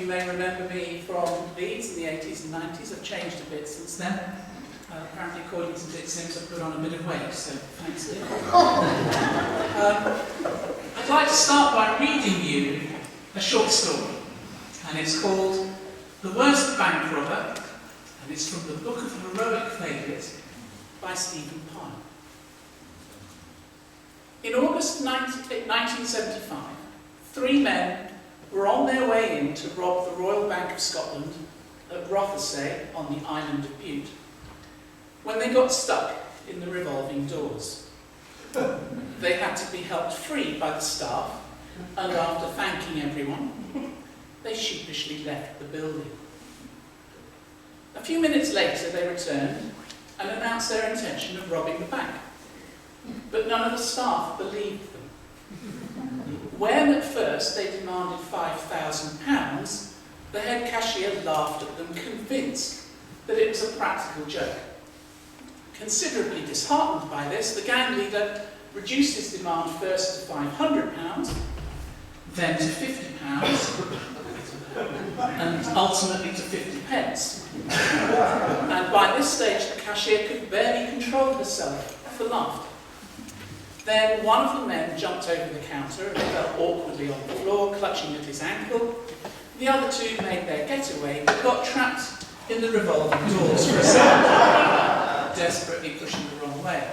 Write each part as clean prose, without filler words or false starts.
may remember me from Leeds in the 80s and 90s. I've changed a bit since then. Apparently, according to Dick Sims, I've put on a bit of weight, so thanks, Dick. I'd like to start by reading you a short story, and it's called The Worst Bank Robber, and it's from the Book of Heroic Failures by Stephen Pye. In August 1975, 3 men were on their way in to rob the Royal Bank of Scotland at Rothesay on the island of Bute, when they got stuck in the revolving doors. They had to be helped free by the staff, and after thanking everyone, they sheepishly left the building. A few minutes later they returned and announced their intention of robbing the bank, but none of the staff believed them. When at first they demanded £5,000, the head cashier laughed at them, convinced that it was a practical joke. Considerably disheartened by this, the gang leader reduced his demand first to £500, then to £50, and ultimately to 50 pence. And by this stage the cashier could barely control herself for laughter. Then one of the men jumped over the counter and fell awkwardly on the floor, clutching at his ankle. The other 2 made their getaway, but got trapped in the revolving doors for a second, desperately pushing the wrong way.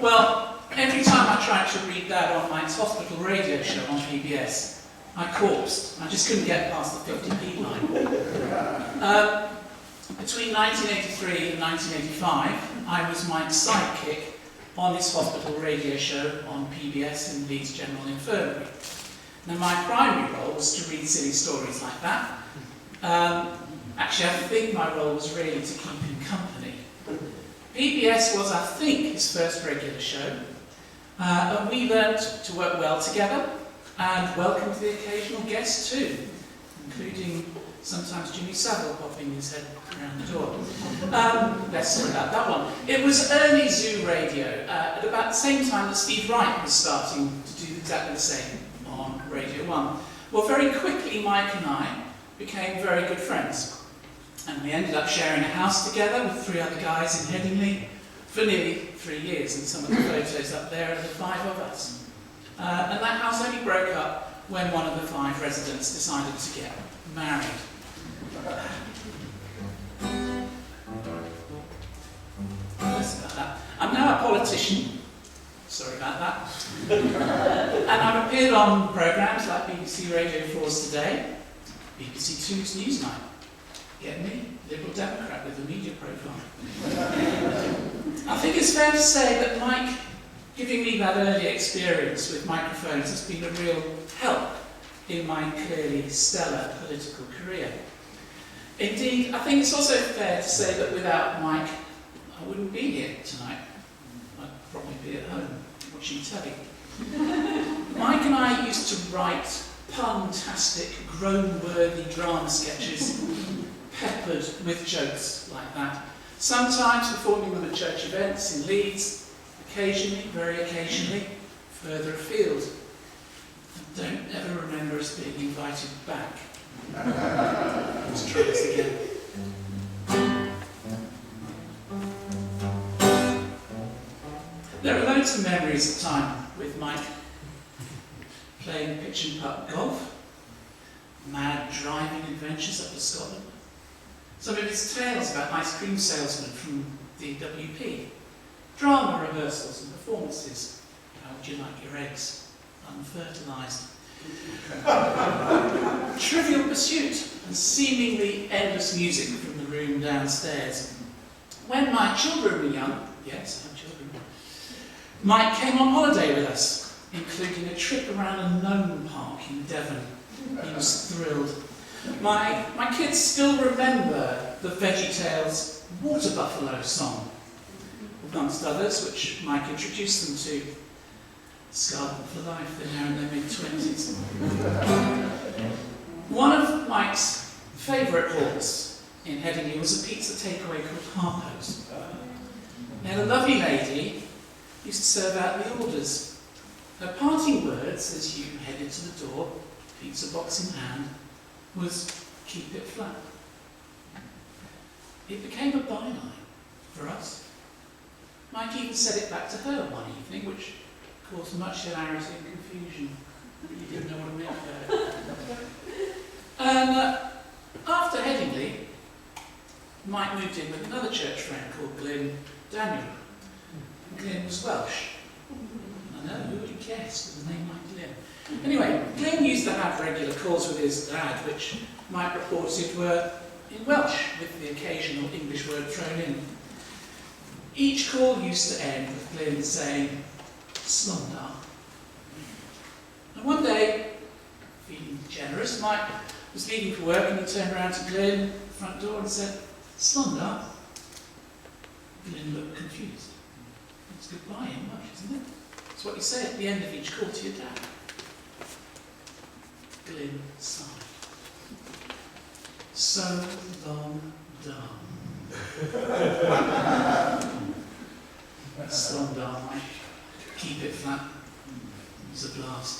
Well, every time I tried to read that on Mike's hospital radio show on PBS, I corpsed. I just couldn't get past the 50p line. Between 1983 and 1985, I was Mike's sidekick on his hospital radio show on PBS in Leeds General Infirmary. Now, my primary role was to read silly stories like that. Actually, I think my role was really to keep him company. PBS was, I think, his first regular show, and we learned to work well together and welcomed the occasional guest too, including sometimes Jimmy Savile popping his head around the door. Let's talk about that one. It was early Zoo Radio, at about the same time that Steve Wright was starting to do exactly the same on Radio 1. Well, very quickly Mike and I became very good friends, and we ended up sharing a house together with 3 other guys in Headingley for nearly 3 years, and some of the photos up there are the 5 of us. And that house only broke up when one of the 5 residents decided to get married. About that. I'm now a politician. Sorry about that. And I've appeared on programmes like BBC Radio 4's Today, BBC 2's Newsnight. Get me? Liberal Democrat with a media profile. I think it's fair to say that Mike, giving me that early experience with microphones, has been a real help in my clearly stellar political career. Indeed, I think it's also fair to say that without Mike, I wouldn't be here tonight. I'd probably be at home watching telly. Mike and I used to write pun-tastic, groan-worthy drama sketches, peppered with jokes like that. Sometimes performing them at church events in Leeds, occasionally, very occasionally, further afield. I don't ever remember us being invited back. Let's try this again. There are loads of memories of time with Mike, playing pitch and putt golf, mad driving adventures up to Scotland, some of his tales about ice cream salesmen from the WP, drama rehearsals and performances. How would you like your eggs? Unfertilised. Trivial Pursuit and seemingly endless music from the room downstairs. When my children were young, yes, I have children, Mike came on holiday with us, including a trip around a gnome park in Devon. He was thrilled. My kids still remember the VeggieTales Water Buffalo song, amongst others, which Mike introduced them to. Scarred them for life, they're now in their mid-20s. One of Mike's favourite halls in Headingley was a pizza takeaway called Harpo's. Now, the lovely lady used to serve out the orders. Her parting words as you headed to the door, pizza box in hand, was, keep it flat. It became a byline for us. Mike even said it back to her one evening, which caused much hilarity and confusion. Really didn't know what I meant there. After Headingley, Mike moved in with another church friend called Glyn Daniel. And Glyn was Welsh. I know, who would have guessed with a name like Glyn? Anyway, Glyn used to have regular calls with his dad, which Mike reported were in Welsh, with the occasional English word thrown in. Each call used to end with Glyn saying, "Slumdar." And one day, feeling generous, Mike was leaving for work and he turned around to Glyn at the front door and said, "Slumdar." Glyn looked confused. It's goodbye in Welsh, isn't it? It's what you say at the end of each call to your dad. Glyn sighed. "So long done." Slumdar, Mike. Keep it flat. It's a blast.